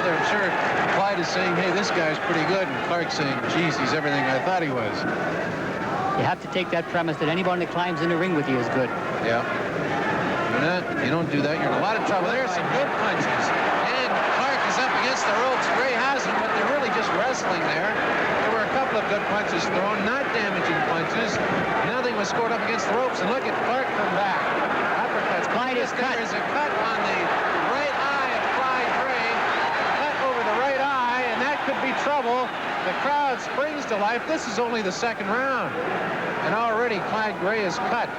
I'm sure Clyde is saying, hey, this guy's pretty good, and Clark's saying, geez, he's everything I thought he was. You have to take that premise that anybody that climbs in the ring with you is good. Yeah. You don't do that, you're in a lot of trouble. There's some good punches. And Clark is up against the ropes. Gray has him, but they're really just wrestling there. There were a couple of good punches thrown, not damaging punches. Nothing was scored up against the ropes. And look at Clark come back. Uppercuts. Clyde is cut. There is a cut on the right eye of Clyde Gray. Cut over the right eye, and that could be trouble. The crowd springs to life. This is only the second round. And already Clyde Gray is cut.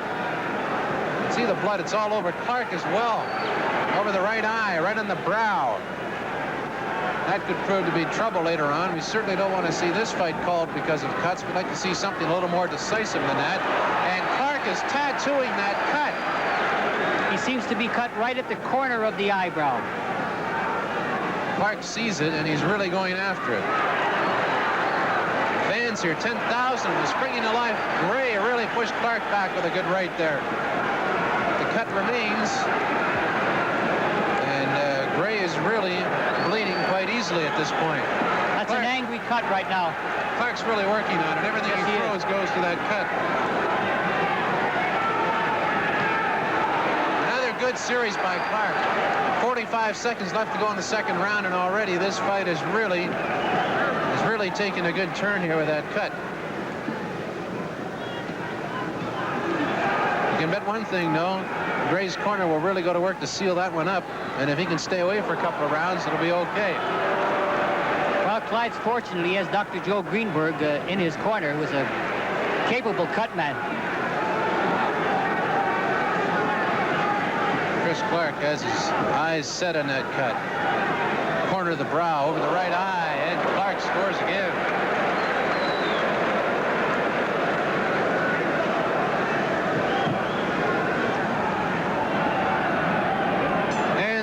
See the blood, it's all over Clark as well. Over the right eye, right on the brow. That could prove to be trouble later on. We certainly don't want to see this fight called because of cuts. We'd like to see something a little more decisive than that. And Clark is tattooing that cut. He seems to be cut right at the corner of the eyebrow. Clark sees it, and he's really going after it. Fans here, 10,000, was springing to life. Gray really pushed Clark back with a good right there. Cut remains, and Gray is really bleeding quite easily at this point. That's Clark, an angry cut right now. Clark's really working on it. Everything he throws goes to that cut. Another good series by Clark. 45 seconds left to go in the second round, and already this fight is really taking a good turn here with that cut. You can bet one thing, though. Gray's corner will really go to work to seal that one up, and if he can stay away for a couple of rounds, it'll be okay. Well, Clyde's fortunately has Dr. Joe Greenberg in his corner, who is a capable cut man. Chris Clark has his eyes set on that cut. Corner of the brow, over the right eye, and Clark scores again.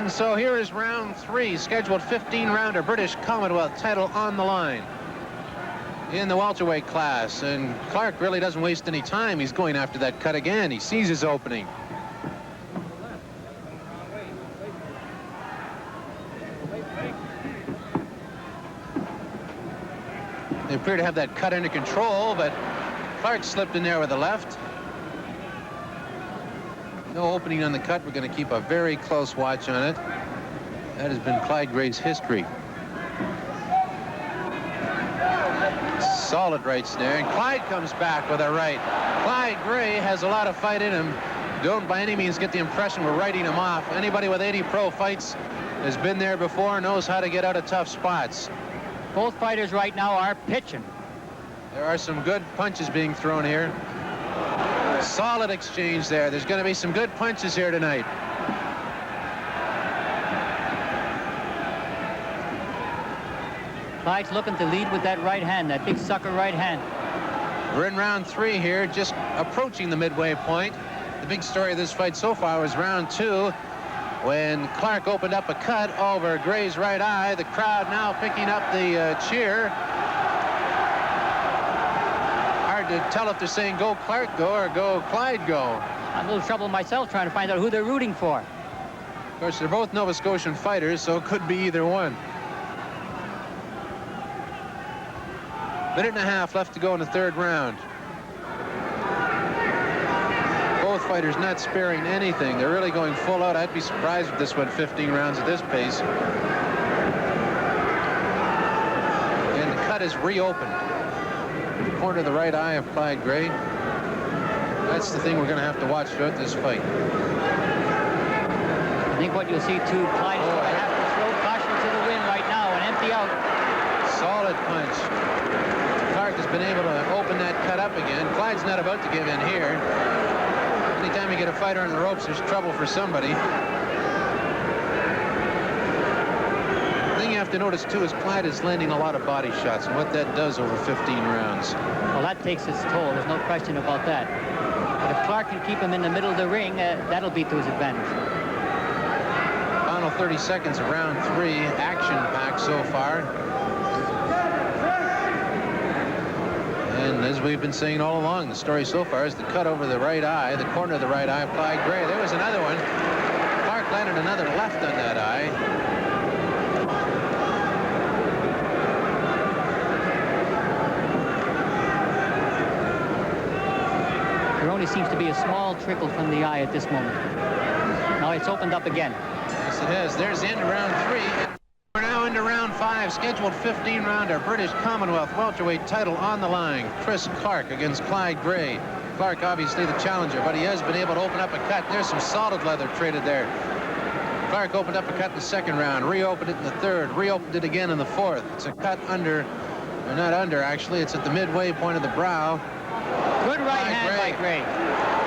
So here is round 3, scheduled 15-rounder British Commonwealth title on the line in the welterweight class. And Clark really doesn't waste any time. He's going after that cut again. He sees his opening. They appear to have that cut under control, but Clark slipped in there with the left. No opening on the cut. We're going to keep a very close watch on it. That has been Clyde Gray's history. Solid right snare, and Clyde comes back with a right. Clyde Gray has a lot of fight in him. Don't by any means get the impression we're writing him off. Anybody with 80 pro fights has been there before, knows how to get out of tough spots. Both fighters right now are pitching. There are some good punches being thrown here. Solid exchange there. There's going to be some good punches here tonight. Clyde's looking to lead with that right hand, that big sucker right hand. We're in round 3 here, just approaching the midway point. The big story of this fight so far was round 2, when Clark opened up a cut over Gray's right eye. The crowd now picking up the cheer. To tell if they're saying go Clark go or go Clyde go. I'm a little trouble myself trying to find out who they're rooting for. Of course, they're both Nova Scotian fighters, so it could be either one. Minute and a half left to go in the third round. Both fighters not sparing anything. They're really going full out. I'd be surprised if this went 15 rounds at this pace. And the cut is reopened. Corner of the right eye of Clyde Gray. That's the thing we're going to have to watch throughout this fight. I think what you'll see too, Clyde is going to have to throw caution to the wind right now and empty out. Solid punch. Clark has been able to open that cut up again. Clyde's not about to give in here. Anytime you get a fighter on the ropes, there's trouble for somebody. The thing you have to notice too is Clyde is landing a lot of body shots, and what that does over 15 rounds. Well, that takes its toll. There's no question about that. But if Clark can keep him in the middle of the ring, that'll be to his advantage. Final 30 seconds of round 3, action-packed so far. And as we've been saying all along, the story so far is the cut over the right eye, the corner of the right eye of Clyde Gray. There was another one. Clark landed another left on that eye. only seems to be a small trickle from the eye at this moment. Now it's opened up again. Yes, it has. There's the end of round 3. We're now into round 5, scheduled 15-rounder British Commonwealth welterweight title on the line. Chris Clark against Clyde Gray. Clark obviously the challenger, but he has been able to open up a cut. There's some solid leather traded there. Clark opened up a cut in the 2nd round, reopened it in the 3rd, reopened it again in the 4th. It's a cut under, or not under actually, it's at the midway point of the brow. Good right hand by Gray.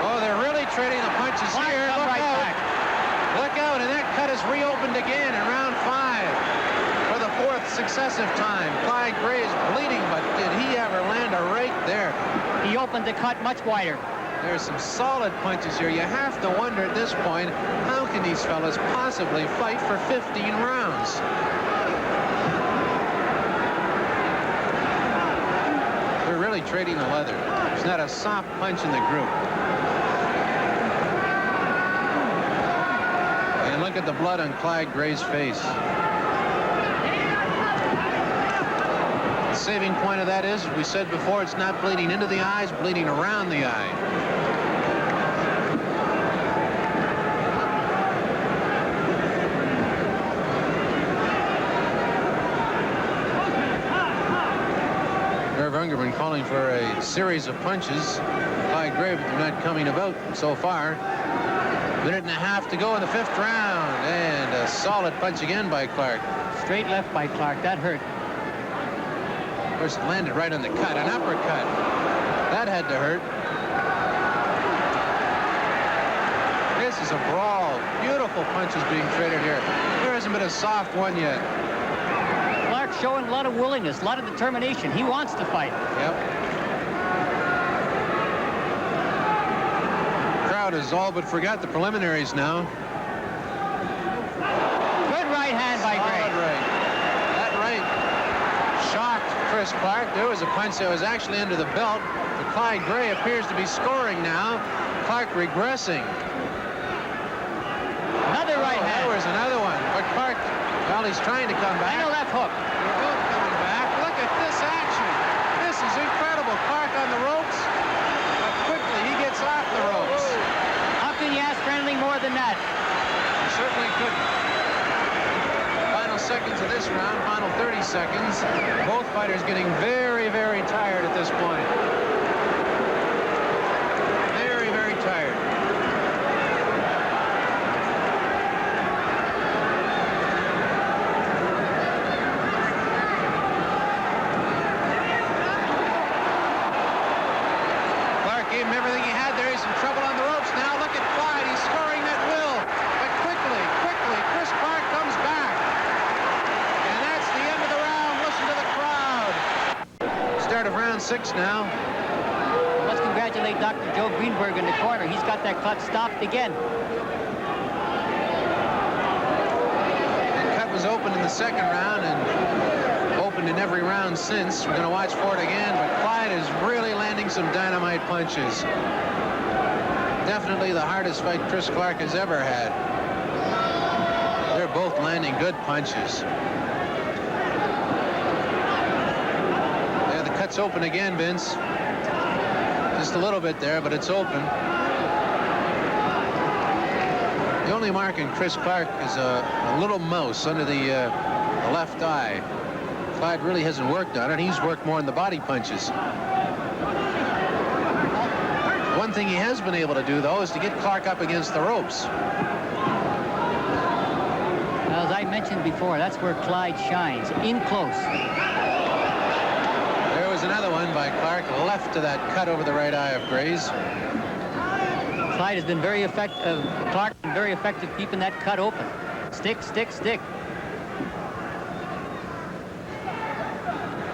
Oh, they're really trading the punches Clark here. come Look right out. back. Look out, and that cut is reopened again in round 5 for the 4th successive time. Clyde Gray is bleeding, but did he ever land a right there? He opened the cut much wider. There's some solid punches here. You have to wonder at this point, how can these fellas possibly fight for 15 rounds? They're really trading the leather. There's not a soft punch in the group. And look at the blood on Clyde Gray's face. The saving point of that is, as we said before, it's not bleeding into the eyes, bleeding around the eye. Ungerman calling for a series of punches. Clyde Gray, but they're not coming about so far. Minute and a half to go in the 5th round, and a solid punch again by Clark. Straight left by Clark. That hurt. Of course, it landed right on the cut. An uppercut. That had to hurt. This is a brawl. Beautiful punches being traded here. There hasn't been a soft one yet. Clark showing a lot of willingness, a lot of determination. He wants to fight. Yep. Crowd has all but forgot the preliminaries now. Good right hand by Gray. Solid right. That right shocked Chris Clark. There was a punch that was actually under the belt, but Clyde Gray appears to be scoring now. Clark regressing. Another right hand. There was another one, but Clark, well, he's trying to come back. And a left hook. They're both coming back. Look at this action. This is incredible. Clark on the ropes, but quickly he gets off the ropes. How can you ask for anything more than that? He certainly couldn't. Final seconds of this round, final 30 seconds. Both fighters getting very, very tired at this point. Very, very tired. Gave him everything he had there. He's in trouble on the ropes now. Look at Clyde. He's scoring at will. But quickly, Chris Clark comes back. And that's the end of the round. Listen to the crowd. Start of round 6 now. Let's congratulate Dr. Joe Greenberg in the corner. He's got that cut stopped again. The cut was opened in the 2nd round and opened in every round since. We're going to watch for it again, but Clyde is really landing some dynamite punches. Definitely the hardest fight Chris Clark has ever had. They're both landing good punches. Yeah, the cut's open again, Vince. Just a little bit there, but it's open. The only mark in Chris Clark is a little mouse under the left eye. Clyde really hasn't worked on it. He's worked more on the body punches. One thing he has been able to do, though, is to get Clark up against the ropes. Now, as I mentioned before, that's where Clyde shines, in close. There was another one by Clark, left to that cut over the right eye of Gray's. Clyde has been very effective. Clark has been very effective keeping that cut open. Stick, stick, stick.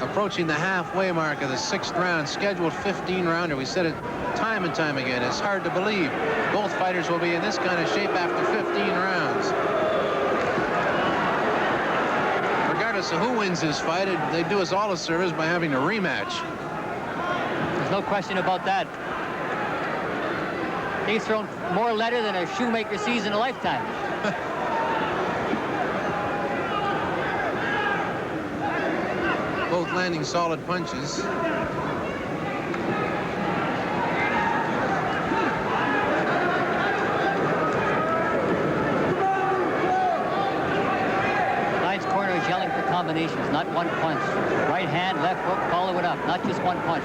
Approaching the halfway mark of the 6th round, scheduled 15-rounder. We said it time and time again. It's hard to believe both fighters will be in this kind of shape after 15 rounds. Regardless of who wins this fight, they do us all a service by having a rematch. There's no question about that. They've thrown more letter than a shoemaker sees in a lifetime. Both landing solid punches. combinations, not one punch. Right hand, left hook, follow it up, not just one punch.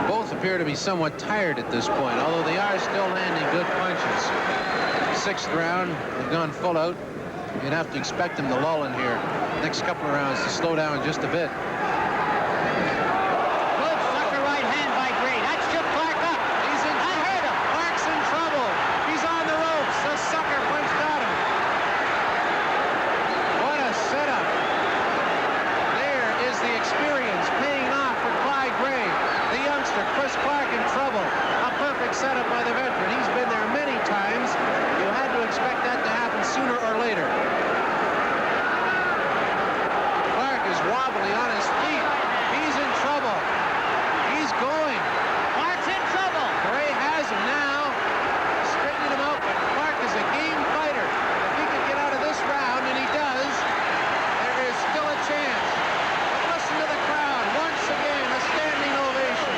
Both appear to be somewhat tired at this point, although they are still landing good punches. Sixth round, they've gone full out. You'd have to expect them to lull in here. Next couple of rounds to slow down just a bit. Good sucker right hand by Gray. That shook Clark up. He's in That hurt him. Clark's in trouble. He's on the ropes. The sucker punched at him. What a setup. There is the experience paying off for Clyde Gray. The youngster, Chris Clark, in trouble. A perfect setup by the veteran. He's been there many times. You had to expect that to happen sooner or later. Clark is wobbly on his feet. He's in trouble. He's going. Clark's in trouble. Gray has him now. Straightening him out, but Clark is a game fighter. If he can get out of this round, and he does, there is still a chance. Listen to the crowd. Once again, a standing ovation.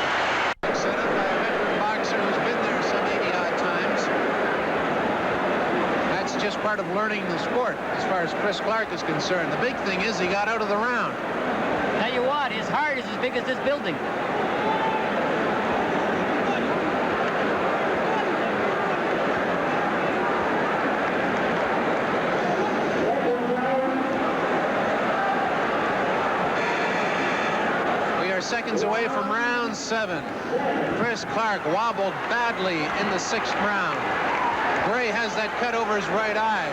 Set up by a veteran boxer who's been there some 80-odd times. That's just part of learning the sport, as far as Chris Clark is concerned. The big thing is he got out of the round. Tell you what, his heart is as big as this building. We are seconds away from round 7. Chris Clark wobbled badly in the 6th round. Gray has that cut over his right eye.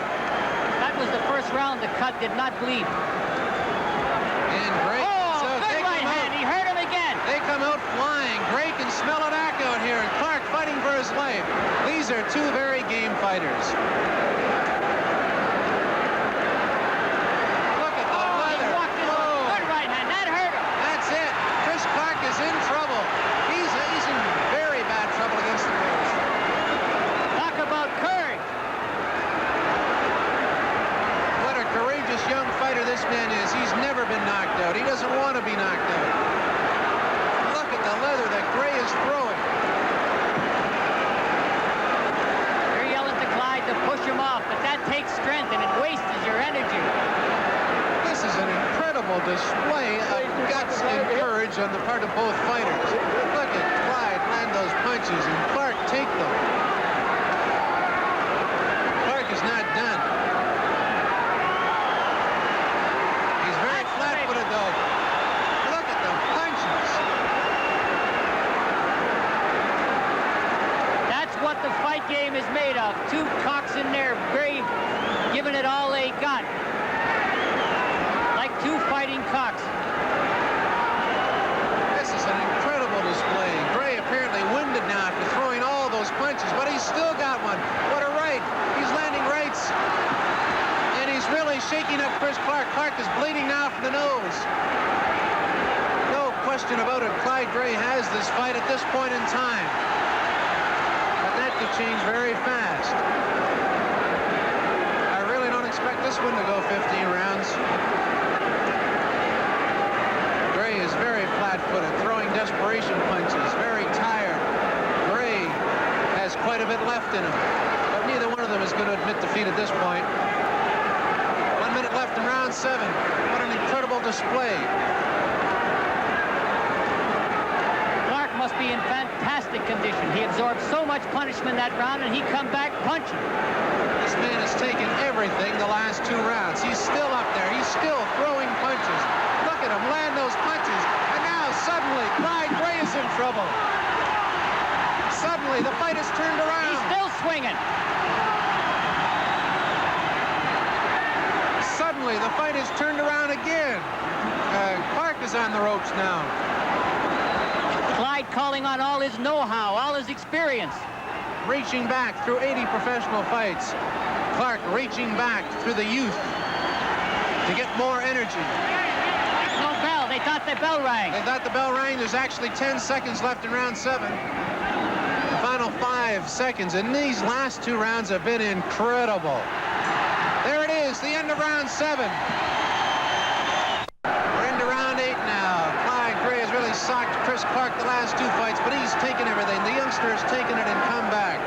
That was the first round. The cut did not bleed. And Gray Oh, so good they right come hand. out. He hurt him again. They come out flying. Gray can smell an act out here, and Clark fighting for his life. These are two very game fighters. Look at the He leather. walked into a Oh, good right hand. That hurt him. that's it. Chris Clark is in trouble. He's in very bad trouble against the ropes. Talk about courage. What a courageous young fighter this man is. He's never been knocked out. He doesn't want to be knocked out. Look at the leather that Gray is throwing. You're yelling to Clyde to push him off, but that takes strength and it wastes your energy. This is an incredible display of guts and courage on the part of both fighters. Look at Clyde land those punches and Clark take them. Clark is not done. He's very flat-footed, though. Look at the punches. That's what the fight game is made of. Two cocks in there, Gray giving it all they got. Like two fighting cocks. This is an incredible display. Gray apparently winded now after throwing all those punches, but he's still got one. What a right. He's landing rights. And he's really shaking up Chris Clark. Clark is bleeding now from the nose. No question about it. Clyde Gray has this fight at this point in time. But that could change very fast. I really don't expect this one to go 15 rounds. Gray is very flat-footed, throwing desperation punches, very tired. Gray has quite a bit left in him, but neither one of them is going to admit defeat at this point. 1 minute left in round 7. What an incredible display. Clark must be in fantastic condition. He absorbed so much punishment that round, and he come back punching. This man has taken everything the last 2 rounds. He's still up there. He's still throwing punches. Look at him land those punches. And now suddenly Clyde Gray is in trouble. Suddenly the fight is turned around. He's still swinging. Suddenly the fight is turned around again. Clark is on the ropes now. Clyde calling on all his know-how, all his experience. Reaching back through 80 professional fights. Clark reaching back through the youth to get more energy. No bell. They thought the bell rang. They thought the bell rang. There's actually 10 seconds left in round 7. The final 5 seconds. And these last 2 rounds have been incredible. There it is, the end of round 7. We're into round 8 now. Clyde Gray has really socked Chris Clark the last 2 fights, but he's taken everything. The youngster has taken it and come back.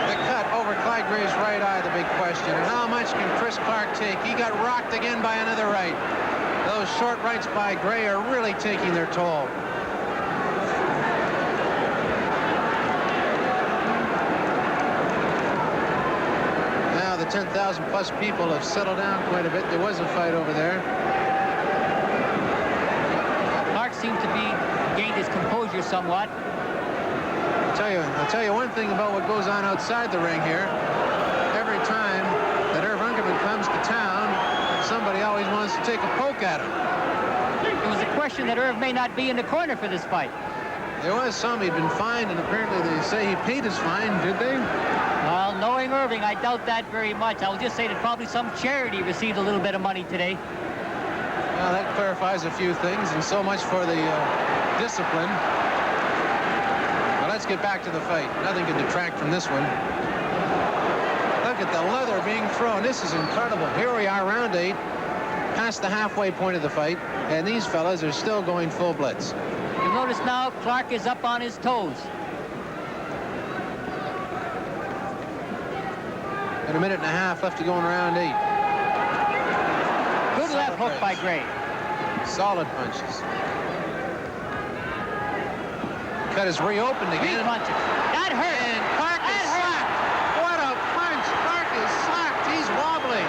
The cut over Clyde Gray's right eye, the big question. And how much can Chris Clark take? He got rocked again by another right. Those short rights by Gray are really taking their toll. Now the 10,000 plus people have settled down quite a bit. There was a fight over there. Clark seemed to be gained his composure somewhat. I'll tell you one thing about what goes on outside the ring here. Every time that Irv Ungerman comes to town, somebody always wants to take a poke at him. It was a question that Irv may not be in the corner for this fight. There was some. He'd been fined, and apparently they say he paid his fine, did they? Well, knowing Irving, I doubt that very much. I'll just say that probably some charity received a little bit of money today. Well, that clarifies a few things, and so much for the discipline. Well, let's get back to the fight. Nothing can detract from this one. Look at the leather being thrown. This is incredible. Here we are, round 8, past the halfway point of the fight, and these fellas are still going full blitz. You'll notice now Clark is up on his toes. And a minute and a half left to go in round 8. Good left hook by Gray. Solid punches. Cut is reopened again. Three punches. That hurt. And Clark is slacked. What a punch. Clark is slacked. He's wobbling.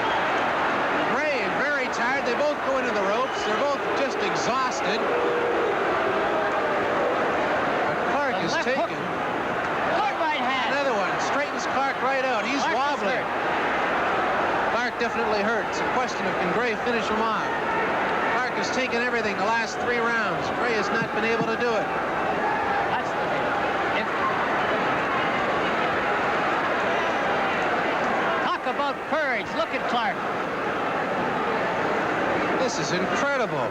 Gray is very tired. They both go into the ropes. They're both just exhausted. But Clark is taken. Good right hand. Another one. Straightens Clark right out. He's wobbling. Clark definitely hurt. It's a question of can Gray finish him off. Clark has taken everything the last 3 rounds. Gray has not been able to do it. Talk about courage. Look at Clark. This is incredible.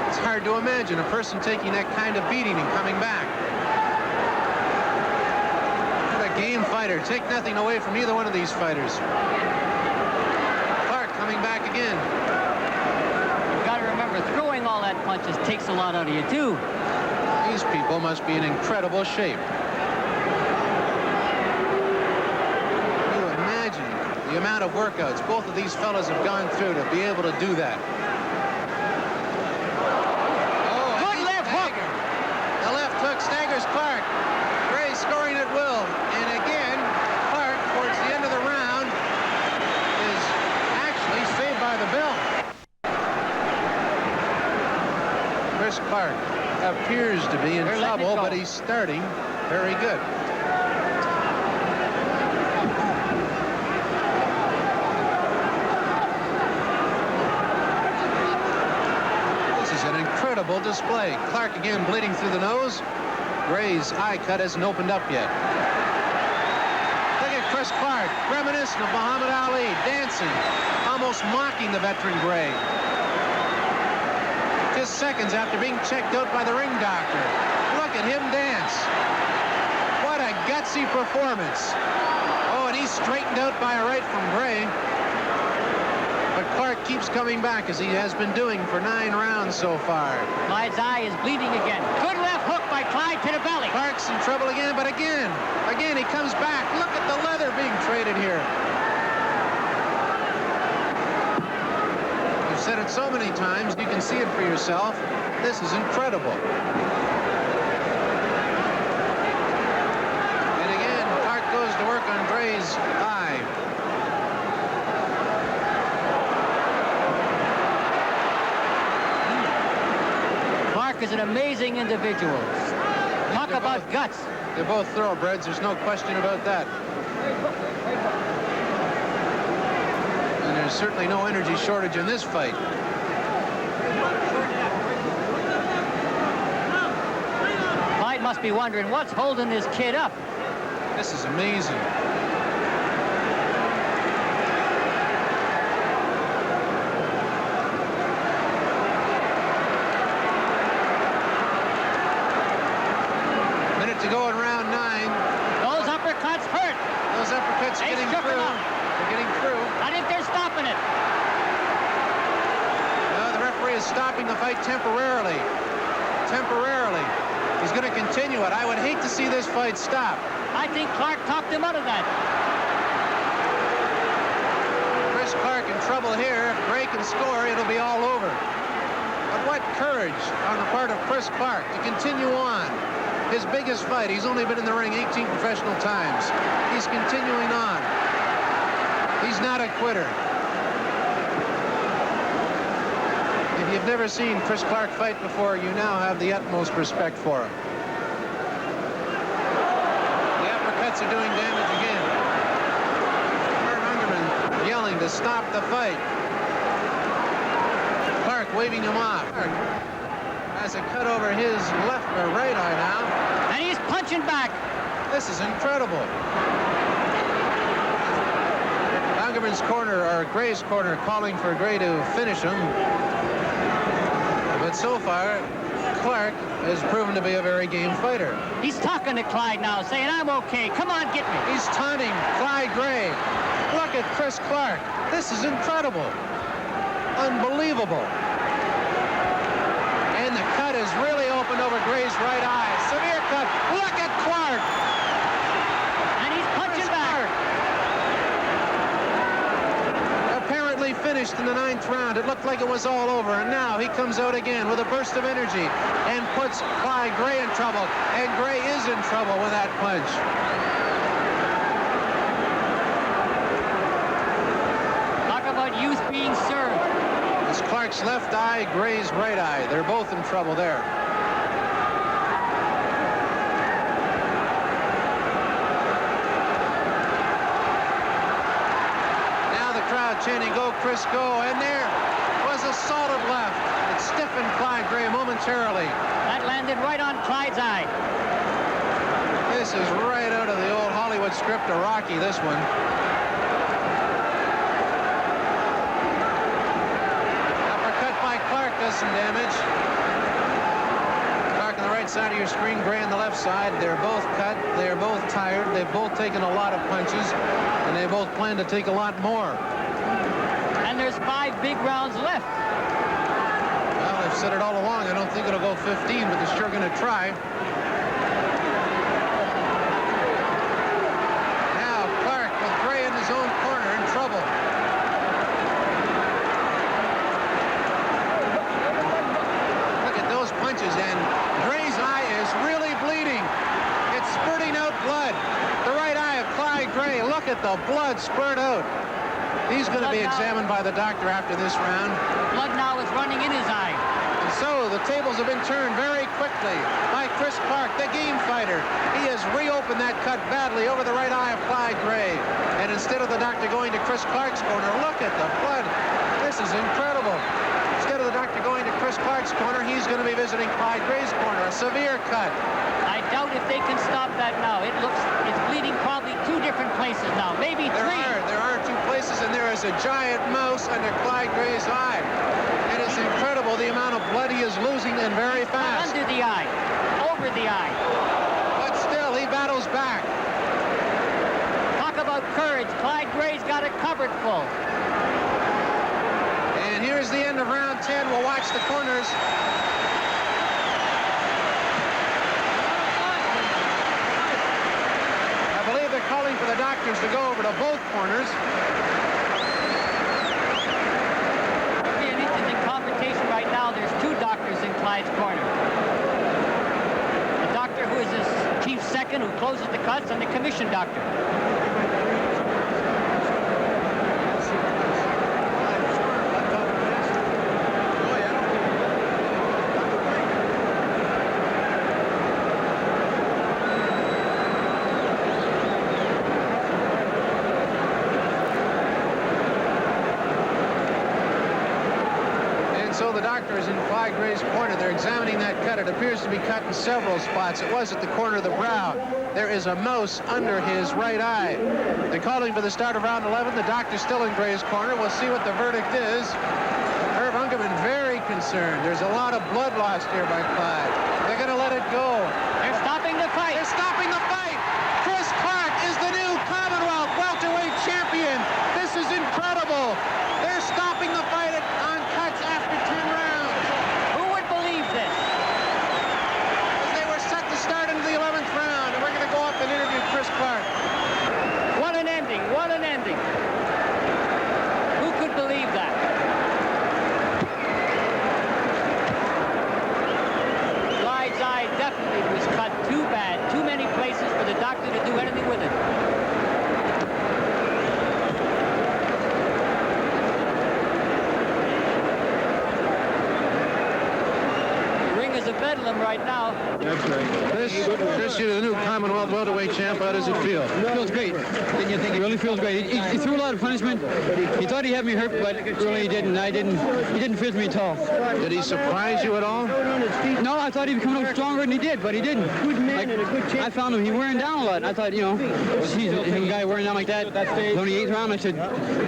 It's hard to imagine a person taking that kind of beating and coming back. What a game fighter. Take nothing away from either one of these fighters. Clark coming back again. You've got to remember, throwing all that punches takes a lot out of you, too. These people must be in incredible shape. Can you imagine the amount of workouts both of these fellas have gone through to be able to do that? Oh, good left hook. The left hook staggers Clark. Gray scoring at will. And again, Clark, towards the end of the round, is actually saved by the bell. Chris Clark appears to be in trouble, but he's starting very good. This is an incredible display. Clark again bleeding through the nose. Gray's eye cut hasn't opened up yet. Look at Chris Clark, reminiscent of Muhammad Ali, dancing, almost mocking the veteran Gray. Just seconds after being checked out by the ring doctor. Look at him dance. What a gutsy performance. Oh, and he's straightened out by a right from Gray. But Clark keeps coming back, as he has been doing for 9 rounds so far. Clyde's eye is bleeding again. Good left hook by Clyde to the belly. Clark's in trouble again, but again he comes back. Look at the leather being traded here. I've said it so many times, you can see it for yourself. This is incredible. And again, Clark goes to work on Gray's eye. Clark is an amazing individual. Talk about guts. They're both thoroughbreds. There's no question about that. And there's certainly no energy shortage in this fight. Clyde must be wondering what's holding this kid up. This is amazing. Minute to go in round 9. Those uppercuts hurt. Those uppercuts are getting through. They're getting through. I think they're stopping it. No, the referee is stopping the fight temporarily. Temporarily. He's going to continue it. I would hate to see this fight stop. I think Clark talked him out of that. Chris Clark in trouble here. If Gray can score, it'll be all over. But what courage on the part of Chris Clark to continue on. His biggest fight. He's only been in the ring 18 professional times. He's continuing on. He's not a quitter. If you've never seen Chris Clark fight before, you now have the utmost respect for him. The uppercuts are doing damage again. Herb Ungerman yelling to stop the fight. Clark waving him off. Clark has a cut over his left or right eye now. And he's punching back. This is incredible. Ungerman's corner, or Gray's corner, calling for Gray to finish him. But so far, Clark has proven to be a very game fighter. He's talking to Clyde now, saying, I'm okay. Come on, get me. He's taunting Clyde Gray. Look at Chris Clark. This is incredible. Unbelievable. And the cut is really opened over Gray's right eye. Severe cut. Look at Clark. And he's punching Chris back. Clark. Apparently finished in the 9th round. It looked like it was all over. And now he comes out again with a burst of energy and puts Clyde Gray in trouble. And Gray is in trouble with that punch. Talk about youth being served. It's Clark's left eye, Gray's right eye. They're both in trouble there. Now the crowd chanting, go, Chris, go. And there was a solid left. It stiffened Clyde Gray momentarily. That landed right on Clyde's eye. This is right out of the old Hollywood script of Rocky, this one. Clark does some damage. Clark on the right side of your screen, Gray on the left side. They're both cut. They're both tired. They've both taken a lot of punches, and they both plan to take a lot more. And there's 5 big rounds left. Well, I've said it all along. I don't think it'll go 15, but they're sure going to try. Now Clark with Gray in his own corner in trouble. Punches, and Gray's eye is really bleeding. It's spurting out blood. The right eye of Clyde Gray. Look at the blood spurt out. He's going to be examined by the doctor after this round. Blood now is running in his eye. And so the tables have been turned very quickly by Chris Clark, the game fighter. He has reopened that cut badly over the right eye of Clyde Gray. And instead of the doctor going to Chris Clark's corner, look at the blood. This is incredible. Instead of the doctor going to Chris Clark's corner, he's going to be visiting Clyde Gray's corner. A severe cut. I doubt if they can stop that now. It's bleeding probably 2 different places now, maybe 3. There are 2 places, and there is a giant mouse under Clyde Gray's eye. It is incredible the amount of blood he is losing, and very fast. Under the eye, over the eye. But still, he battles back. Talk about courage. Clyde Gray's got it covered full. And here's the end of round 10. We'll watch the corners. I believe they're calling for the doctors to go over to both corners. It'll be an interesting confrontation right now. There's 2 doctors in Clyde's corner. The doctor who is his chief second, who closes the cuts, and the commission doctor. So the doctor is in Clyde Gray's corner. They're examining that cut. It appears to be cut in several spots. It was at the corner of the brow. There is a mouse under his right eye. They're calling for the start of round 11. The doctor's still in Gray's corner. We'll see what the verdict is. Herb Ungerman very concerned. There's a lot of blood lost here by Clyde. They're going to let it go. They're stopping the fight. They're stopping the fight. Chris Clark is the new Commonwealth welterweight champion. This is incredible. They're stopping the fight on cuts after 10 rounds. Who would believe this? They were set to start into the 11th round, and we're going to go up and interview Chris him right now. That's right. Chris, you're the new Commonwealth welterweight champ. How does it feel? It feels great. Didn't you think it really feels great? He threw a lot of punishment. He thought he had me hurt, but really he didn't. He didn't fit me at all. Did he surprise you at all? No, I thought he'd be coming up stronger than he did, but he didn't. Like, I found him, he wearing down a lot. I thought, you know, he's a guy wearing down like that. Only 8th round, I said,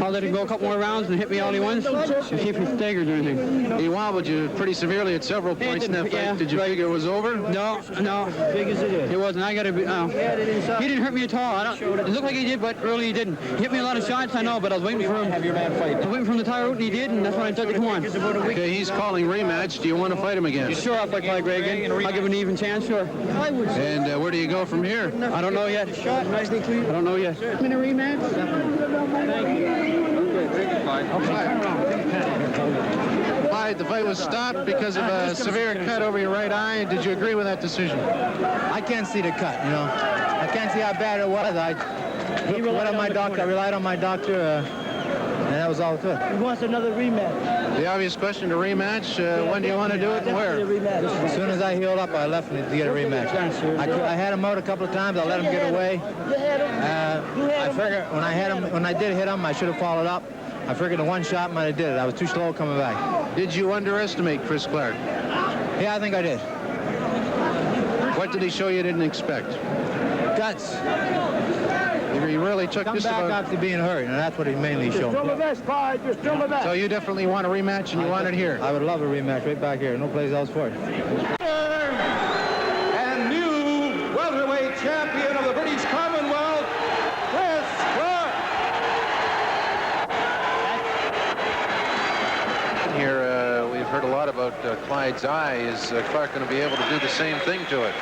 I'll let him go a couple more rounds and hit me all he wants. And see if he staggers or anything. He wobbled you pretty severely at several points in that fight. Yeah, Did you figure it was over? No. It wasn't. I got to be. He didn't hurt me at all. It looked like he did, but really he didn't. He hit me a lot of shots, I know, but I was waiting for him. I was waiting for him to tire out, and he did, and that's when I took it to one. Okay, he's calling rematch. Do you want to fight him again? Sure, I'll fight Clyde Gray again. I'll give him an even chance, sure. And where do you go from here? I don't know yet. I don't know yet. In a rematch? Clyde, the fight was stopped because of a severe cut over your right eye. Did you agree with that decision? I can't see the cut, you know. I can't see how bad it was. I relied on my doctor, and that was all it took. He wants another rematch. The obvious question to rematch, when do you want to do it and where? As soon as I healed up, I left to get a rematch. I had him out a couple of times. I let him get away. I figured when I did hit him, I should have followed up. I figured the one shot might have did it. I was too slow coming back. Did you underestimate Chris Clark? Yeah, I think I did. What did he show you didn't expect? Guts. He really took Come this back about... after being hurt, and that's what he mainly showed. Still the best, Clyde. You're still the best. So you definitely want a rematch, and you want it here? I would love a rematch right back here. No place else for it. And new welterweight champion of the British Commonwealth, Chris Clark. Here, we've heard a lot about Clyde's eye. Is Clark going to be able to do the same thing to it?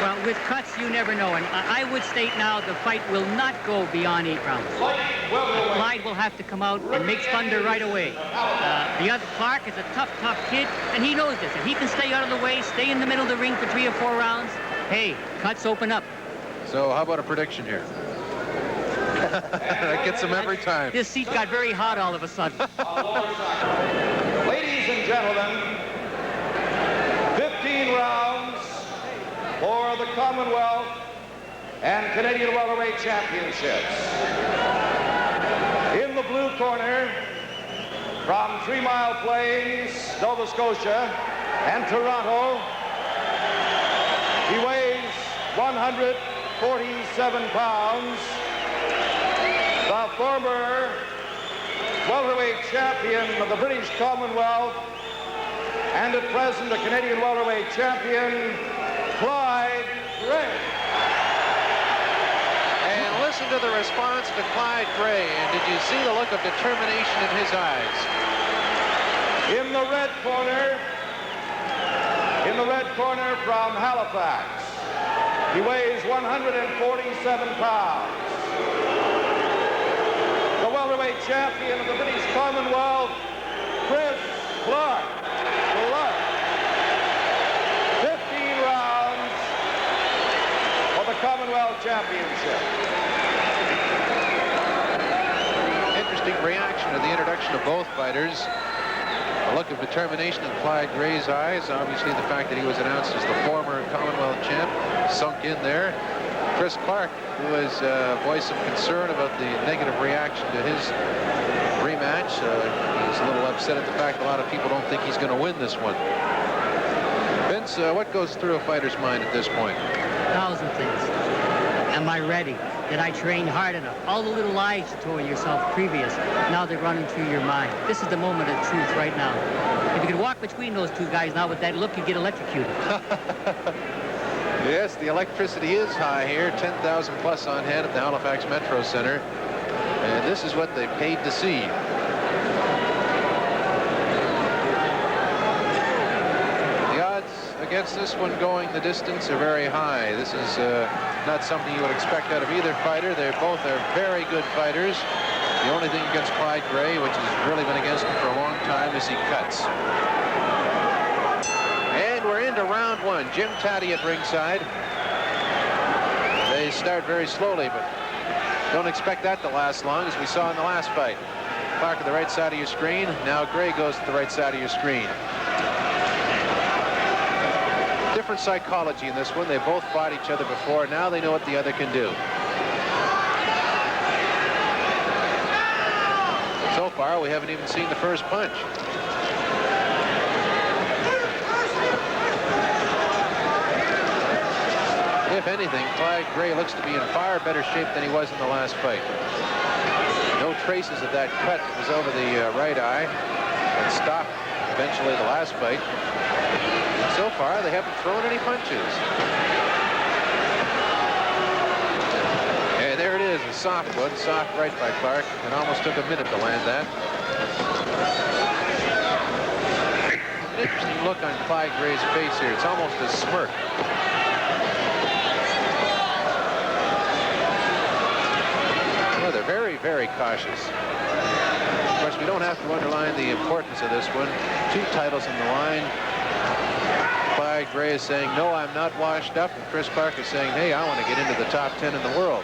Well, with cuts, you never know. And I would state now the fight will not go beyond 8 rounds. Clyde will have to come out and make thunder right away. The other Clark is a tough kid, and he knows this. If he can stay out of the way, stay in the middle of the ring for 3 or 4 rounds, hey, cuts open up. So how about a prediction here? That gets him every time. This seat got very hot all of a sudden. Ladies and gentlemen, 15 rounds for the Commonwealth and Canadian welterweight championships. In the blue corner, from 3 Mile Plains, Nova Scotia, and Toronto, he weighs 147 pounds. The former welterweight champion of the British Commonwealth and at present a Canadian welterweight champion, Clyde Gray. And listen to the response to Clyde Gray. And did you see the look of determination in his eyes? In the red corner from Halifax, he weighs 147 pounds. The welterweight champion of the British Commonwealth, Chris Clark. 15 rounds for the Commonwealth Championship. Interesting reaction to the introduction of both fighters. A look of determination in Clyde Gray's eyes. Obviously, the fact that he was announced as the former Commonwealth champ sunk in there. Chris Clark, who was a voice of concern about the negative reaction to his rematch. He's a little upset at the fact a lot of people don't think he's going to win this one. Vince, what goes through a fighter's mind at this point? 1,000 things. Am I ready? Did I train hard enough? All the little lies you told yourself previous, now they're running through your mind. This is the moment of truth right now. If you could walk between those two guys now with that look, you'd get electrocuted. Yes, the electricity is high here. 10,000 plus on hand at the Halifax Metro Center. And this is what they paid to see. The odds against this one going the distance are very high. This is not something you would expect out of either fighter. They both are very good fighters. The only thing against Clyde Gray, which has really been against him for a long time, is he cuts. And we're into round 1. Jim Taddy at ringside. They start very slowly, but don't expect that to last long, as we saw in the last fight. Clark at the right side of your screen. Now Gray goes to the right side of your screen. Different psychology in this one. They both fought each other before. Now they know what the other can do. So far, we haven't even seen the first punch. If anything, Clyde Gray looks to be in far better shape than he was in the last fight. No traces of that cut that was over the right eye and stopped eventually the last fight. So far, they haven't thrown any punches. And there it is, a soft one, soft right by Clark. It almost took a minute to land that. An interesting look on Clyde Gray's face here. It's almost a smirk. Well, they're very, very cautious. Of course, we don't have to underline the importance of this one. 2 titles in the line. Clyde Gray is saying, no, I'm not washed up. And Chris Clark is saying, hey, I want to get into the top 10 in the world.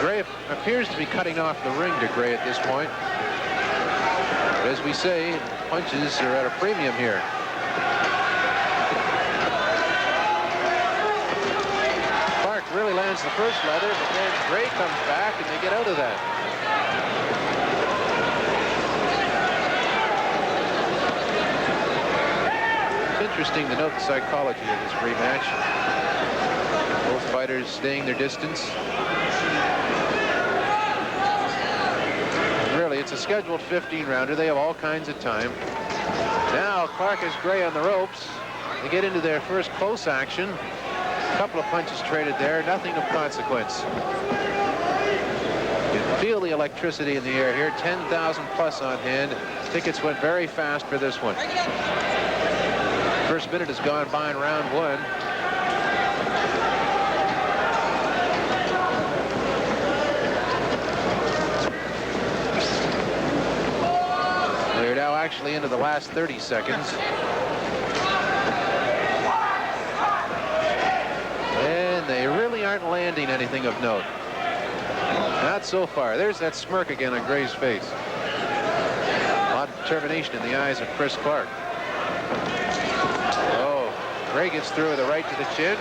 Gray appears to be cutting off the ring to Gray at this point. But as we say, punches are at a premium here. Clark really lands the first leather, but then Gray comes back and they get out of that. Interesting to note the psychology of this rematch. Both fighters staying their distance. Really, it's a scheduled 15-rounder. They have all kinds of time. Now Clark has Gray on the ropes. They get into their first close action. A couple of punches traded there, nothing of consequence. You can feel the electricity in the air here. 10,000 plus on hand. Tickets went very fast for this one. First minute has gone by in round 1. We're now actually into the last 30 seconds. And they really aren't landing anything of note. Not so far. There's that smirk again on Gray's face. A lot of determination in the eyes of Chris Clark. Gray gets through with a right to the chin.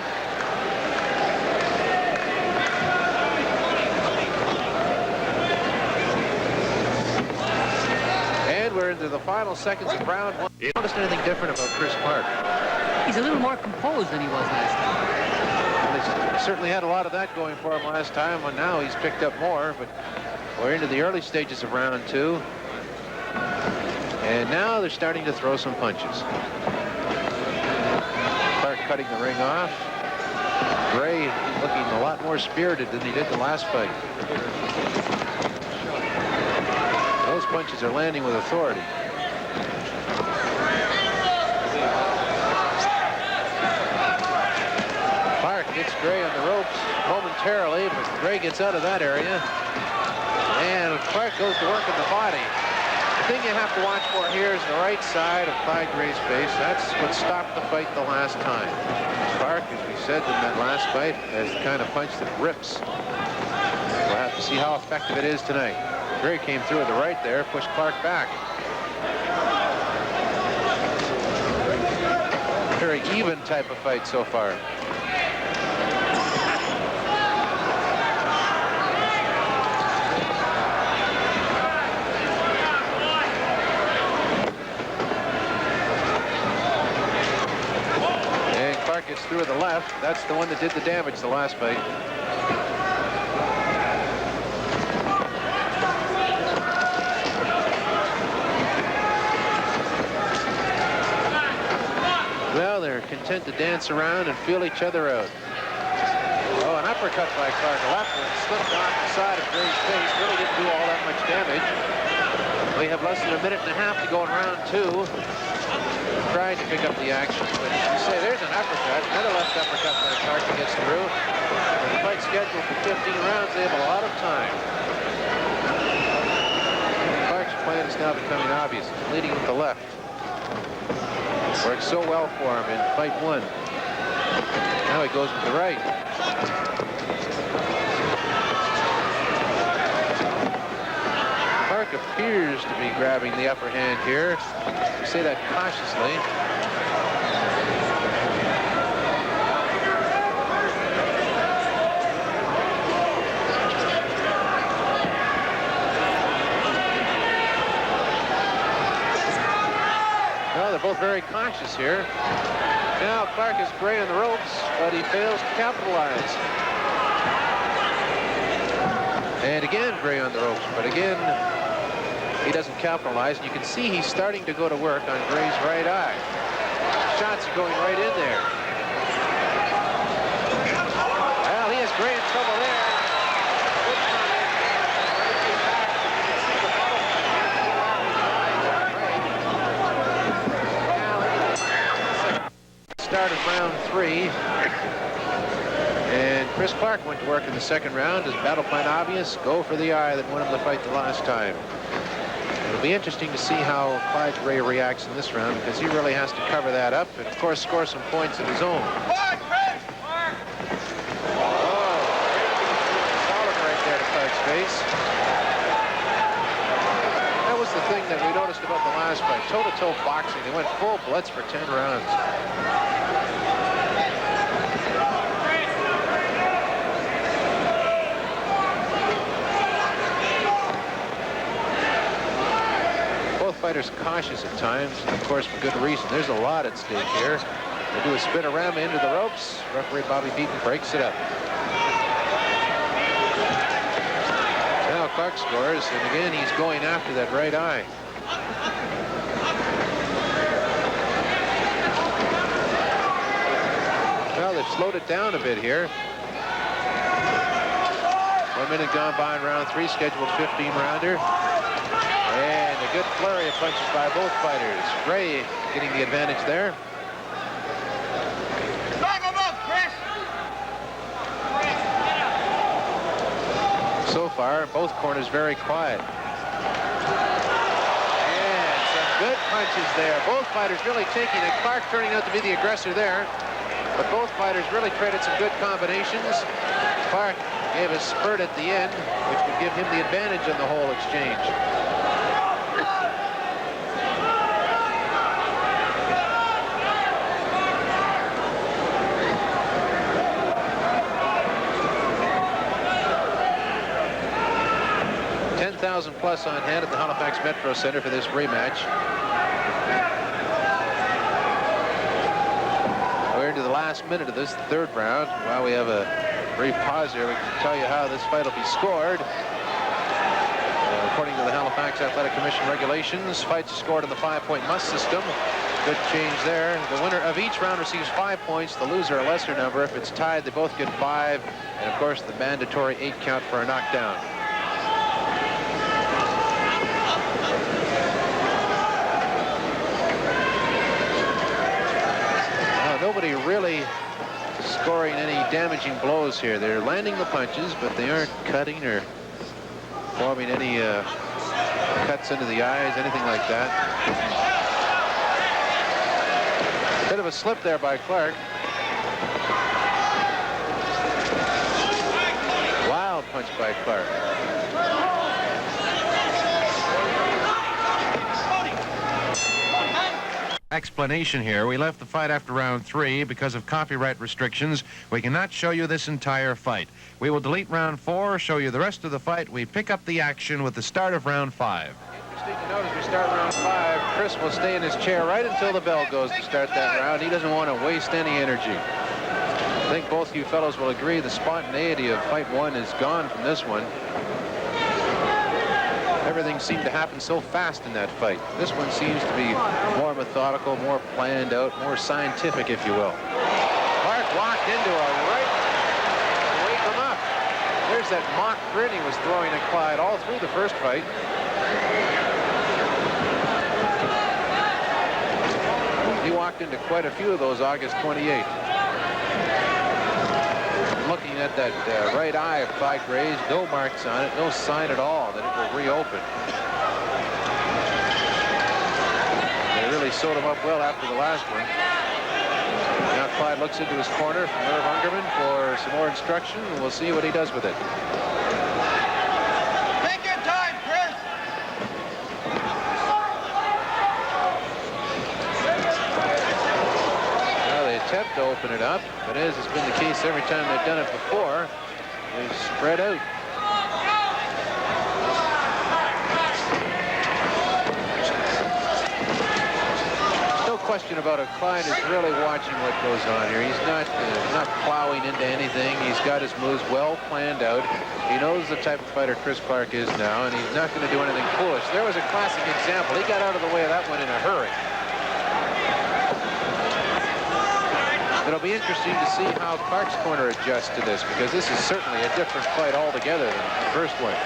And we're into the final seconds of round 1. You noticed anything different about Chris Clark? He's a little more composed than he was last time. Well, he certainly had a lot of that going for him last time, and now he's picked up more, but we're into the early stages of round 2. And now they're starting to throw some punches. Cutting the ring off. Gray looking a lot more spirited than he did the last fight. Those punches are landing with authority. Clark gets Gray on the ropes momentarily, but Gray gets out of that area. And Clark goes to work in the body. The thing you have to watch for here is the right side of Clyde Gray's face. That's what stopped the fight the last time. Clark, as we said in that last fight, has the kind of punch that rips. We'll have to see how effective it is tonight. Gray came through with the right there, pushed Clark back. Very even type of fight so far. Gets through with the left. That's the one that did the damage the last fight. Well, they're content to dance around and feel each other out. Oh, an uppercut by Clark. A left one slipped off the side of Gray's face. Really didn't do all that much damage. We have less than a minute and a half to go in round 2. Trying to pick up the action, but you say there's an uppercut, another left uppercut by Clark that gets through. The fight scheduled for 15 rounds, they have a lot of time. Clark's plan is now becoming obvious. He's leading with the left. Worked so well for him in fight 1. Now he goes with the right. Clark appears to be grabbing the upper hand here. We say that cautiously. both very cautious here. Now Clark is Gray on the ropes, but he fails to capitalize. And again, Gray on the ropes, but again, he doesn't capitalize. And you can see he's starting to go to work on Gray's right eye. Shots are going right in there. Well, he has Gray in trouble there. Start of round 3. And Chris Clark went to work in the second round. His battle plan obvious, go for the eye that won him the fight the last time. It'll be interesting to see how Clyde Gray reacts in this round, because he really has to cover that up and, of course, score some points of his own. Oh, solid right there to Clark's face. That was the thing that we noticed about the last fight. Toe-to-toe boxing. They went full blitz for 10 rounds. Fighters cautious at times, and of course for good reason. There's a lot at stake here. They do a spinorama into the ropes. Referee Bobby Beaton breaks it up. Now Clark scores, and again he's going after that right eye. Well, they've slowed it down a bit here. 1 minute gone by in round 3, scheduled 15-rounder. And a good flurry of punches by both fighters. Gray getting the advantage there. So far, both corners very quiet. And some good punches there. Both fighters really taking it. Clark turning out to be the aggressor there. But both fighters really traded some good combinations. Clark gave a spurt at the end, which would give him the advantage in the whole exchange. Plus on hand at the Halifax Metro Center for this rematch. We're into the last minute of this third round. While we have a brief pause here, we can tell you how this fight will be scored. According to the Halifax Athletic Commission regulations, fights are scored in the 5-point must system. Good change there. The winner of each round receives 5 points. The loser a lesser number. If it's tied, they both get 5. And of course, the mandatory 8 count for a knockdown. Nobody really scoring any damaging blows here. They're landing the punches, but they aren't cutting or forming any cuts into the eyes, anything like that. Bit of a slip there by Clark. Wild punch by Clark. Explanation here. We left the fight after round 3 because of copyright restrictions. We cannot show you this entire fight. We will delete round 4, show you the rest of the fight. We pick up the action with the start of round 5. Interesting to note as we start round 5, Chris will stay in his chair right until the bell goes to start that round. He doesn't want to waste any energy. I think both you fellows will agree the spontaneity of fight 1 is gone from this one. Everything seemed to happen so fast in that fight. This one seems to be more methodical, more planned out, more scientific, if you will. Clark walked into a right to wake him up. There's that mock grin he was throwing at Clyde all through the first fight. He walked into quite a few of those August 28th. Looking at that right eye of Clyde Gray's, no marks on it, no sign at all that it will reopen. They really sewed him up well after the last one. Now Clyde looks into his corner from Irv Ungerman for some more instruction, and we'll see what he does with it. Take your time, Chris. Attempt to open it up, but as has been the case every time they've done it before, they've spread out. question about it. Clyde is really watching what goes on here. He's not plowing into anything. He's got his moves well planned out. He knows the type of fighter Chris Clark is now, and he's not going to do anything foolish. There was a classic example. He got out of the way of that one in a hurry. It'll be interesting to see how Clark's corner adjusts to this, because this is certainly a different fight altogether than the first one.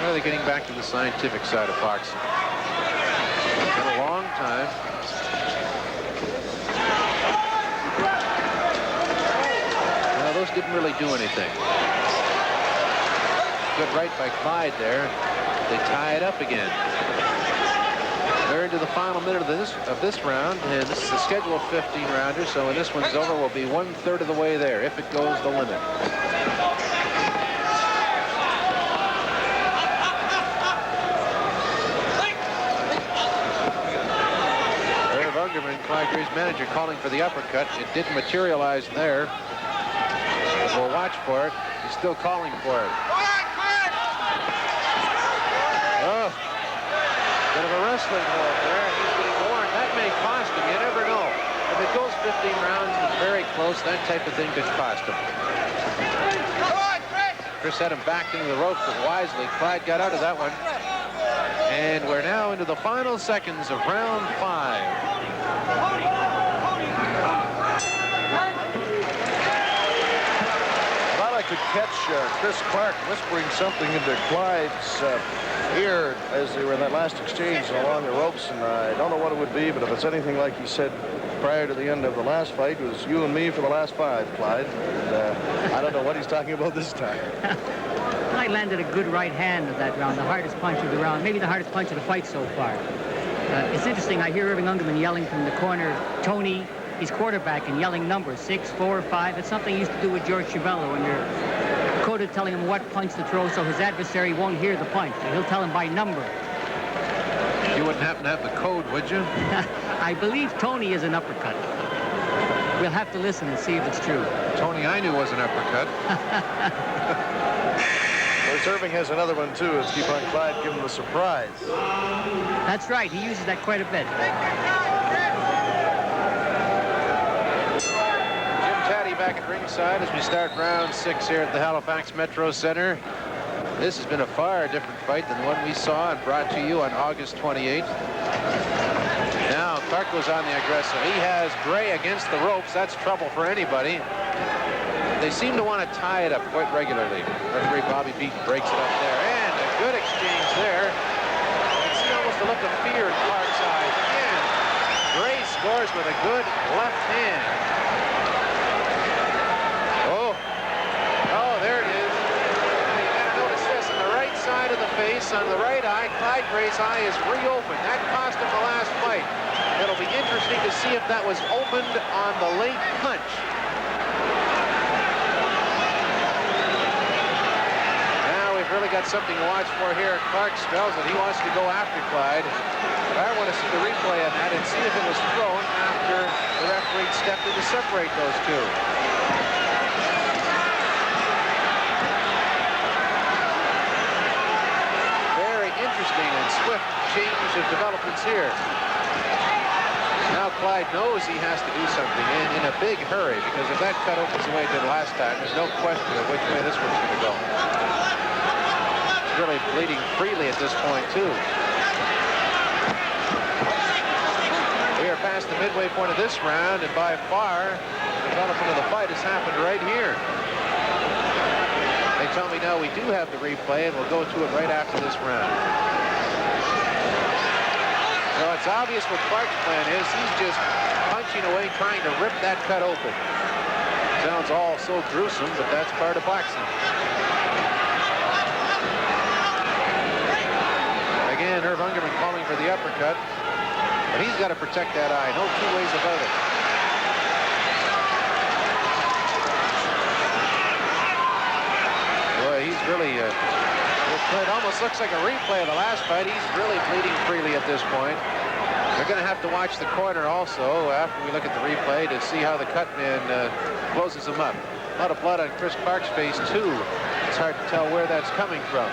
Now they're getting back to the scientific side of boxing. It's been a long time. Now those didn't really do anything. Good right by Clyde there. They tie it up again. They're into the final minute of this round, and this is a scheduled 15-rounder, so when this one's over, we'll be 1/3 of the way there, if it goes the limit. Irv Ungerman, Clyde Gray's manager, calling for the uppercut. It didn't materialize there. We'll watch for it. He's still calling for it. Oh, bit of a wrestling hold there. He's getting worn. That may cost him. You never know. If it goes 15 rounds, it's very close. That type of thing could cost him. Chris had him backed into the ropes, but wisely, Clyde got out of that one. And we're now into the final seconds of round 5. I could catch Chris Clark whispering something into Clyde's ear as they were in that last exchange along the ropes, and I don't know what it would be, but if it's anything like he said prior to the end of the last fight, it was you and me for the last 5, Clyde. And, I don't know what he's talking about this time. Clyde landed a good right hand of that round, the hardest punch of the round, maybe the hardest punch of the fight so far. It's interesting, I hear Irving Ungerman yelling from the corner, Tony. He's quarterbacking, yelling numbers, 6, 4, 5. It's something he used to do with George Chiavello when you're quoted telling him what punch to throw so his adversary won't hear the punch. So he'll tell him by number. You wouldn't happen to have the code, would you? I believe Tony is an uppercut. We'll have to listen and see if it's true. Tony I knew was an uppercut. Irving has another one, too, as keep on Clyde give him a surprise. That's right. He uses that quite a bit. Back at ringside as we start round 6 here at the Halifax Metro Center. This has been a far different fight than the one we saw and brought to you on August 28th. Now Clark goes on the aggressor. He has Gray against the ropes. That's trouble for anybody. They seem to want to tie it up quite regularly. Referee Bobby Beaton breaks it up there, and a good exchange there. You see almost a look of fear in Clark's eyes. Again, Gray scores with a good left hand. Side of the face on the right eye. Clyde Gray's eye is reopened. That cost him the last fight. It'll be interesting to see if that was opened on the late punch. Now we've really got something to watch for here. Clark spells it. He wants to go after Clyde. But I want to see the replay of that and see if it was thrown after the referee stepped in to separate those two. Interesting and swift change of developments here. Now Clyde knows he has to do something in a big hurry, because if that cut opens the way it did last time, there's no question of which way this one's going to go. It's really bleeding freely at this point, too. We are past the midway point of this round, and by far, the development of the fight has happened right here. They tell me now we do have the replay, and we'll go to it right after this round. So it's obvious what Clark's plan is. He's just punching away, trying to rip that cut open. Sounds all so gruesome, but that's part of boxing. Again, Irv Ungerman calling for the uppercut, but he's got to protect that eye. No two ways about it. He's really, it almost looks like a replay of the last fight. He's really bleeding freely at this point. They're going to have to watch the corner also after we look at the replay to see how the cut man closes him up. A lot of blood on Chris Clark's face, too. It's hard to tell where that's coming from.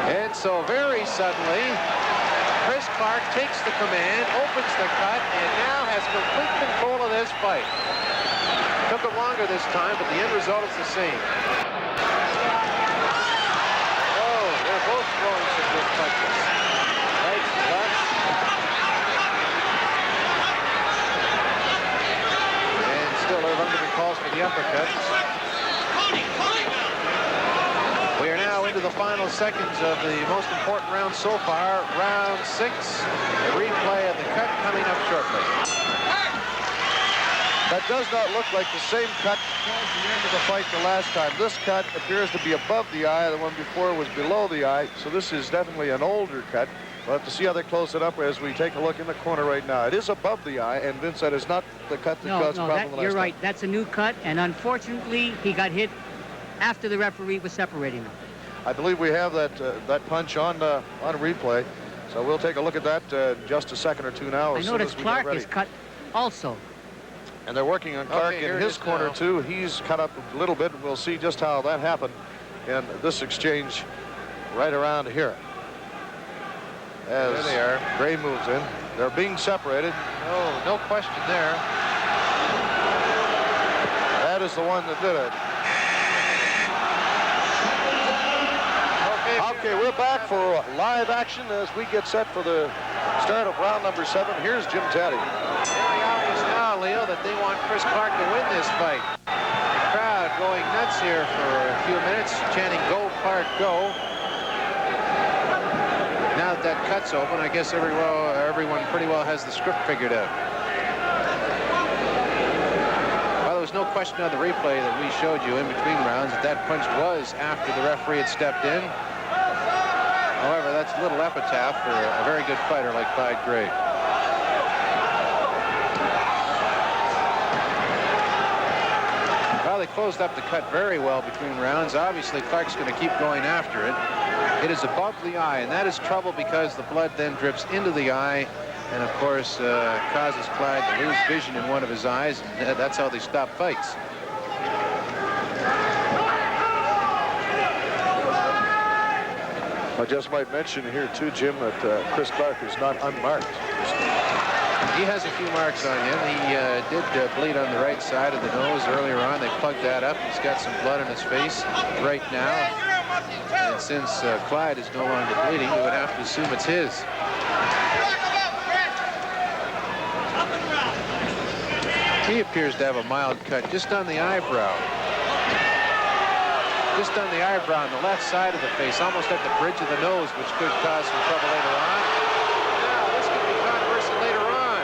And so very suddenly, Chris Clark takes the command, opens the cut, and now has complete control of this fight. Took him longer this time, but the end result is the same. Oh, they're both throwing some good punches. Right, left. And still they're under the calls for the uppercut. We are now into the final seconds of the most important round so far, round 6. A replay of the cut coming up shortly. That does not look like the same cut towards the end of the fight the last time. This cut appears to be above the eye. The one before was below the eye. So this is definitely an older cut. We'll have to see how they close it up as we take a look in the corner right now. It is above the eye, and Vince, that is not the cut that caused the problem last you're time. right. That's a new cut, and unfortunately, he got hit after the referee was separating them. I believe we have that punch on replay. So we'll take a look at that just a second or two now. I noticed Clark is cut also. And they're working on Clark in his corner, too. He's cut up a little bit. We'll see just how that happened in this exchange right around here. As there they are. Gray moves in. They're being separated. Oh, no question there. That is the one that did it. Okay, we're back for live action as we get set for the start of round number 7. Here's Jim Taddy. Very obvious now, Leo, that they want Chris Clark to win this fight. The crowd going nuts here for a few minutes, chanting, "Go, Clark, go." Now that that cut's open, I guess everyone pretty well has the script figured out. Well, there was no question on the replay that we showed you in between rounds that that punch was after the referee had stepped in. However, that's a little epitaph for a very good fighter like Clyde Gray. Well, they closed up the cut very well between rounds. Obviously, Clark's going to keep going after it. It is above the eye, and that is trouble because the blood then drips into the eye and, of course, causes Clyde to lose vision in one of his eyes. That's how they stop fights. I just might mention here, too, Jim, that Chris Clark is not unmarked. He has a few marks on him. He did bleed on the right side of the nose earlier on. They plugged that up. He's got some blood on his face right now. And since Clyde is no longer bleeding, we would have to assume it's his. He appears to have a mild cut just on the eyebrow. Just on the eyebrow on the left side of the face, almost at the bridge of the nose, which could cause some trouble later on. Now, this could be controversial later on.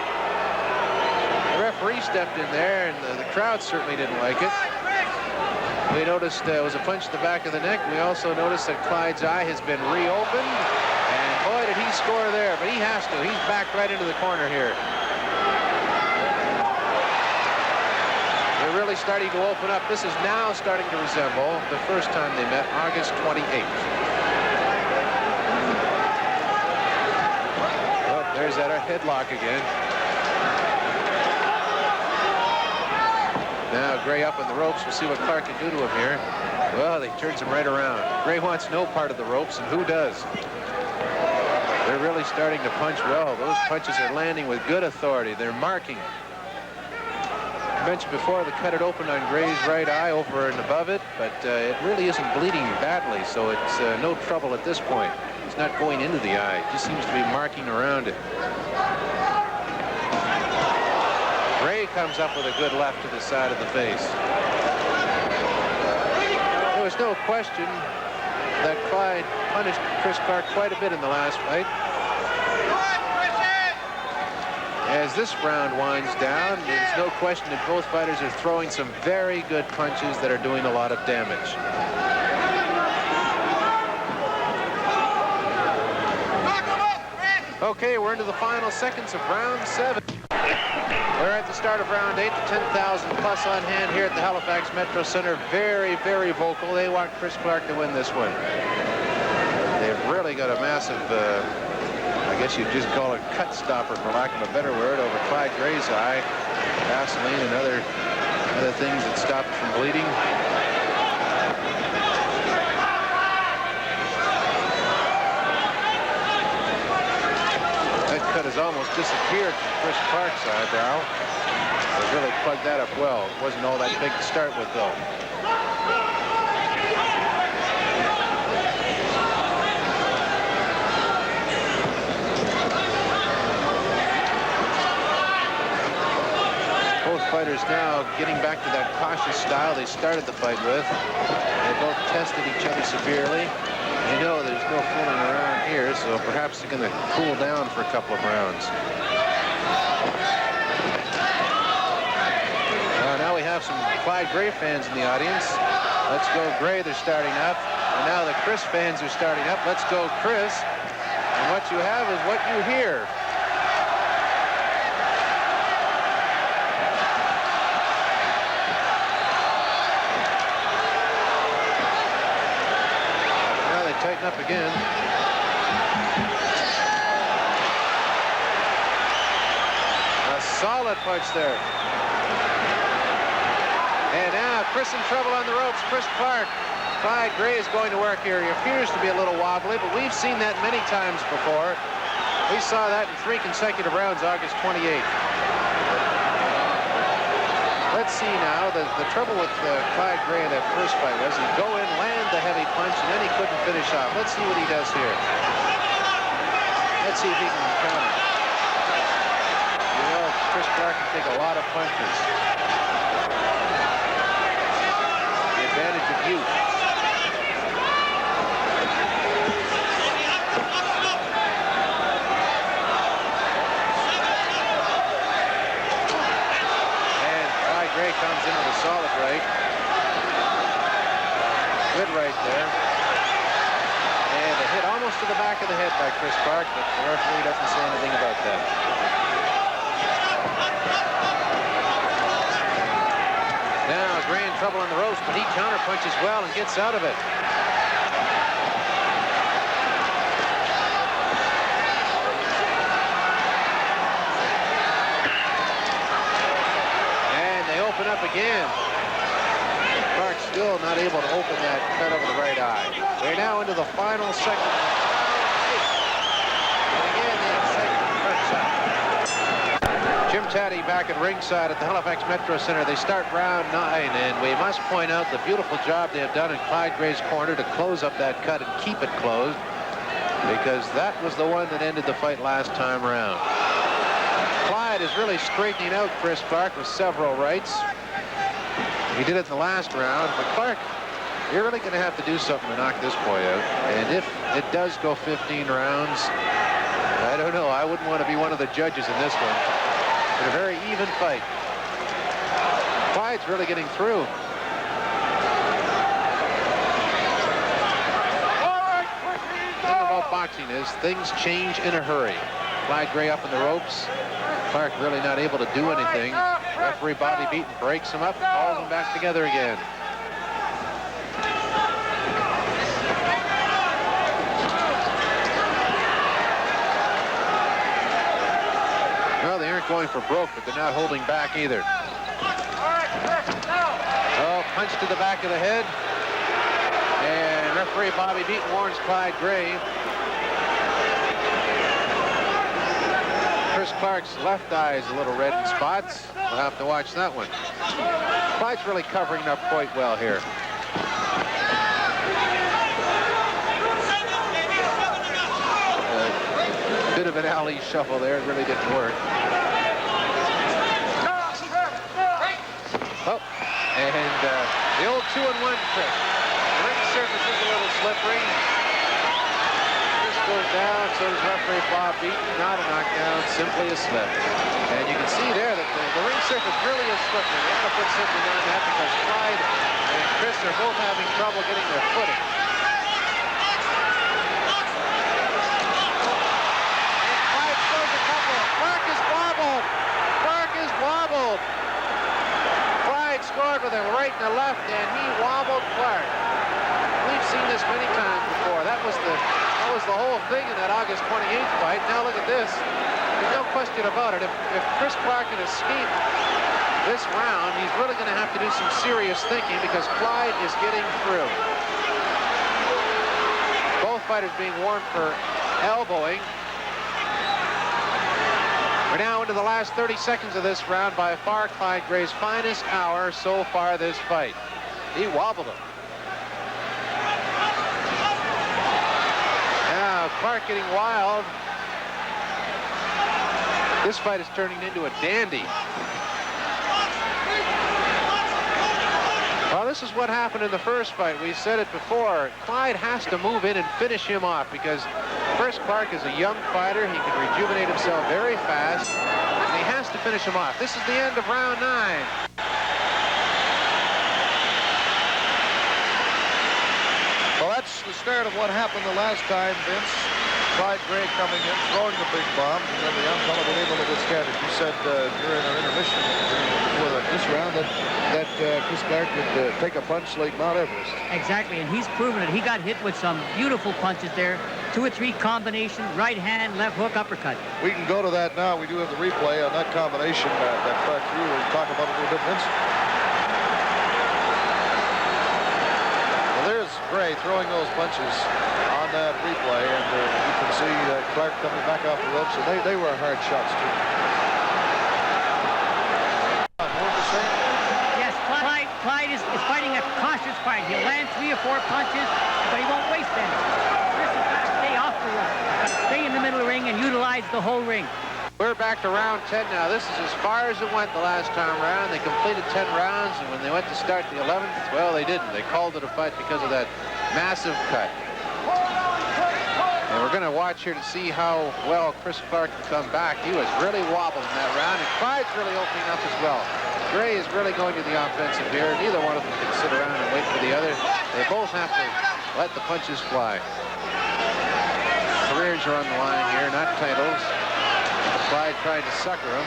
The referee stepped in there, and the crowd certainly didn't like it. We noticed it was a punch to the back of the neck. We also noticed that Clyde's eye has been reopened, and boy, did he score there, but he has to. He's backed right into the corner here. They're really starting to open up. This is now starting to resemble the first time they met, August 28th. Oh, there's that headlock again. Now Gray up on the ropes. We'll see what Clark can do to him here. Well, he turns him right around. Gray wants no part of the ropes, and who does? They're really starting to punch well. Those punches are landing with good authority. They're marking. I mentioned before the cut had opened on Gray's right eye over and above it, but it really isn't bleeding badly, so it's no trouble at this point. It's not going into the eye. It just seems to be marking around it. Gray comes up with a good left to the side of the face. There was no question that Clyde punished Chris Clark quite a bit in the last fight. As this round winds down, there's no question that both fighters are throwing some very good punches that are doing a lot of damage. Okay, we're into the final seconds of round 7. We're at the start of round 8. 10,000 plus on hand here at the Halifax Metro Center. Very, very vocal. They want Chris Clark to win this one. They've really got a massive I guess you'd just call it cut stopper, for lack of a better word, over Clyde Gray's eye. Vaseline and other things that stop it from bleeding. That cut has almost disappeared from Chris Clark's eyebrow. They really plugged that up well. It wasn't all that big to start with, though. Fighters now getting back to that cautious style they started the fight with. They both tested each other severely. They know there's no fooling around here, so perhaps they're going to cool down for a couple of rounds. Now we have some Clyde Gray fans in the audience. Let's go Gray, they're starting up. And now the Chris fans are starting up. Let's go Chris. And what you have is what you hear. Tighten up again. A solid punch there. And now Chris in trouble on the ropes. Chris Clark. Clyde Gray is going to work here. He appears to be a little wobbly, but we've seen that many times before. We saw that in 3 consecutive rounds August 28th. Let's see now. The trouble with Clyde Gray in that first fight was he'd go in, land the heavy punch, and then he couldn't finish off. Let's see what he does here. Let's see if he can counter. You know, Chris Clark can take a lot of punches. The advantage of youth. Gray comes in with a solid right. Good right there. And a hit almost to the back of the head by Chris Clark, but the referee doesn't say anything about that. Now Gray in trouble on the ropes, but he counterpunches well and gets out of it. Open up again. Clark still not able to open that cut over the right eye. We're now into the final second. And again, the excitement. Jim Taddy back at ringside at the Halifax Metro Center. They start round 9, and we must point out the beautiful job they have done in Clyde Gray's corner to close up that cut and keep it closed, because that was the one that ended the fight last time round. Clyde is really straightening out Chris Clark with several rights. He did it in the last round, but Clark, you're really going to have to do something to knock this boy out. And if it does go 15 rounds, I don't know. I wouldn't want to be one of the judges in this one. It's a very even fight. Clyde's really getting through. The thing about boxing is things change in a hurry. Clyde Gray up in the ropes. Clark really not able to do anything. Referee Bobby Beaton breaks him up, calls them back together again. Well, they aren't going for broke, but they're not holding back either. Oh, punch to the back of the head. And referee Bobby Beaton warns Clyde Gray. Chris Clark's left eye is a little red in spots. We'll have to watch that one. Clyde's really covering up quite well here. A bit of an alley shuffle there. It really didn't work. Oh, and the old 2-1 trick. The ring surface is a little slippery. Goes down, so does referee Bob Beaton. Not a knockdown, simply a slip. And you can see there that the ring surface really is slippery. They want to put something on that because Clyde and Chris are both having trouble getting their footing. And Clyde scores a couple. Clark is wobbled. Clark is wobbled. Clyde scored with a right and a left, and he wobbled Clark. We've seen this many times before. That was the That was the whole thing in that August 28th fight. Now look at this. There's no question about it. If Chris Clark can escape this round, he's really going to have to do some serious thinking because Clyde is getting through. Both fighters being warned for elbowing. We're now into the last 30 seconds of this round. By far, Clyde Gray's finest hour so far this fight. He wobbled him. Now, Clark getting wild. This fight is turning into a dandy. Well, this is what happened in the first fight. We said it before. Clyde has to move in and finish him off because first Clark is a young fighter. He can rejuvenate himself very fast, and he has to finish him off. This is the end of round 9. Well, that's the start of what happened the last time, Vince. Clyde Gray coming in, throwing the big bombs, and then the young fellow been able to withstand it. You said during our intermission before this round that Chris Clark would take a punch like Mount Everest. Exactly, and he's proven it. He got hit with some beautiful punches there. 2 or 3 combination, right hand, left hook, uppercut. We can go to that now. We do have the replay on that combination that Clark threw. We'll talk about it a little bit, Vince. Well, there's Gray throwing those punches on that replay, and you can see Clark coming back off the ropes, and they were hard shots, too. Yes, Clyde is fighting a cautious fight. He'll land 3 or 4 punches, but he won't waste them. Chris has got to stay off the ring. Got to stay in the middle of the ring and utilize the whole ring. We're back to round 10 now. This is as far as it went the last time around. They completed 10 rounds, and when they went to start the 11th, well, they didn't. They called it a fight because of that massive cut. And we're going to watch here to see how well Chris Clark can come back. He was really wobbling in that round, and Clyde's really opening up as well. Gray is really going to the offensive here. Neither one of them can sit around and wait for the other. They both have to let the punches fly. Careers are on the line here, not titles. Clyde tried to sucker him.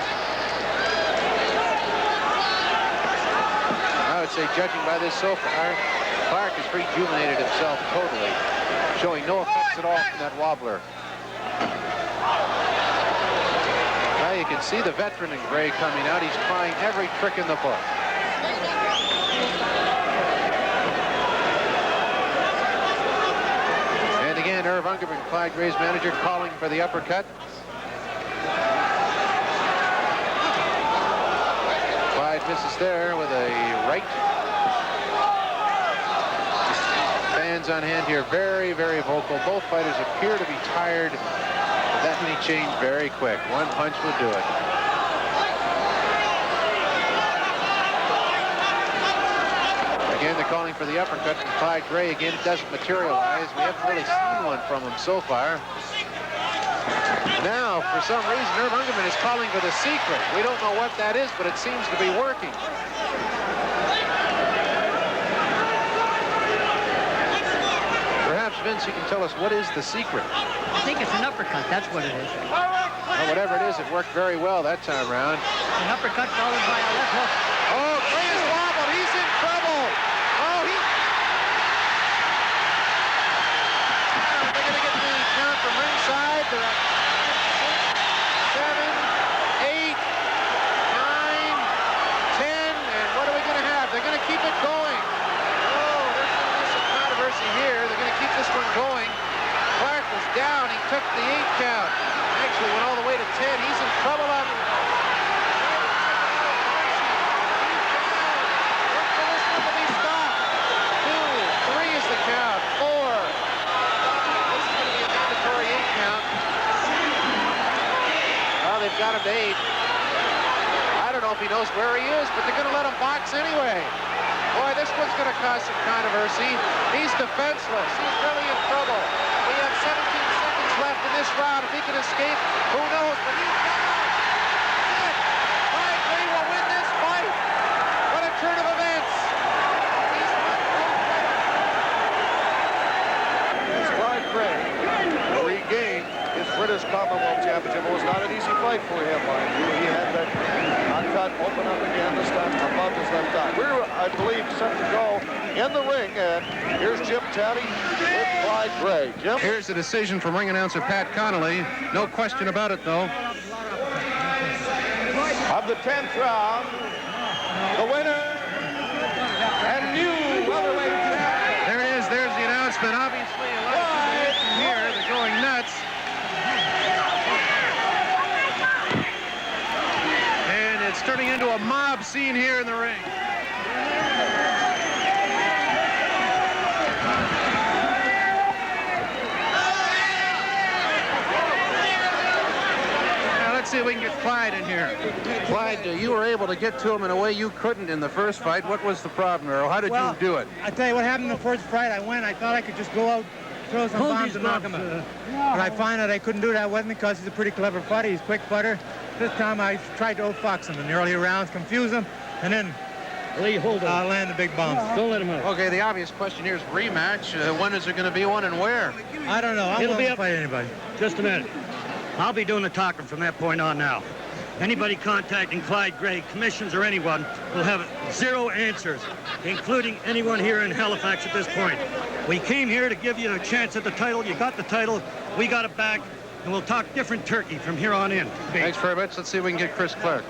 I would say, judging by this so far, Clark has rejuvenated himself totally, showing no effects at all from that wobbler. Now you can see the veteran in Gray coming out. He's trying every trick in the book. And again, Irv Ungerman, Clyde Gray's manager, calling for the uppercut. Clyde misses there with a right. Fans on hand here, very, very vocal. Both fighters appear to be tired. That may change very quick. One punch will do it. Again, they're calling for the uppercut from Clyde Gray. Again, it doesn't materialize. We haven't really seen one from him so far. Now, for some reason, Irv Ungerman is calling for the secret. We don't know what that is, but it seems to be working. Perhaps, Vince, you can tell us what is the secret. I think it's an uppercut. That's what it is. Well, whatever it is, it worked very well that time around. An uppercut followed by a left hook. Oh, Gray is wobbled. He's in trouble. Oh, they're going to get the count from ringside. They're at 6, 7, 8, 9, 10. And what are we going to have? They're going to keep it going. Oh, there's going to be some controversy here. They're going to keep this one going. Clark was down. He took the 8 count. Actually went all the way to 10. He's in trouble on... Count 4. This is going to be a mandatory 8 count. Well, they've got him to 8. I don't know if he knows where he is, but they're going to let him box anyway. Boy, this one's going to cause some controversy. He's defenseless. He's really in trouble. We have 17 seconds left in this round. If he can escape, who knows? But he's down. Clyde Gray will win this fight. What a turn of events. Gray will regain his British Commonwealth Championship. It was not an easy fight for him, mind you. He had that uncut open up again this time above his left eye. We were, I believe, set to go in the ring, and here's Jim Taddy with Clyde Gray. Jim? Here's the decision from ring announcer Pat Connolly. No question about it, though. Of the 10th round, the winner and new welterweight champion. There it is. There's the announcement. Obviously, a lot of people here. They're going nuts. And it's turning into a mob scene here in the ring. Let's see if we can get Clyde in here. Clyde, you were able to get to him in a way you couldn't in the first fight. What was the problem, Earl? How did you do it? I tell you what happened in the first fight. I thought I could just go out, throw some bombs and knock him out. But I find that I couldn't do that with him because he's a pretty clever fighter. He's a quick fighter. This time I tried to outfox him in the earlier rounds, confuse him, and then land the big bombs. Don't let him out. Okay, the obvious question here is rematch. When is there going to be one and where? I don't know. I'm It'll willing be to fight anybody. Just a minute. I'll be doing the talking from that point on now. Anybody contacting Clyde Gray, commissions or anyone, will have 0 answers, including anyone here in Halifax at this point. We came here to give you a chance at the title. You got the title. We got it back. And we'll talk different turkey from here on in. Thanks very much. Let's see if we can get Chris Clark.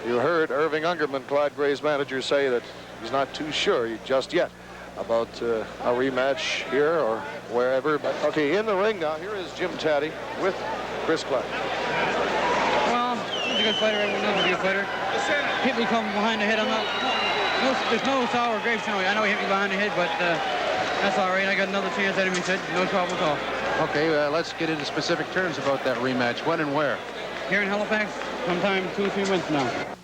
You heard Irving Ungerman, Clyde Gray's manager, say that he's not too sure just yet about a rematch here or wherever. But okay, in the ring now, here is Jim Taddy with Chris Clark. Well, he's a good fighter. Everyone knows he's a good fighter. Hit me coming behind the head. There's no sour grapes in it. I know he hit me behind the head, but that's all right. I got another chance at him, he said. No trouble at all. Okay, let's get into specific terms about that rematch. When and where? Here in Halifax, sometime 2 or 3 months from now.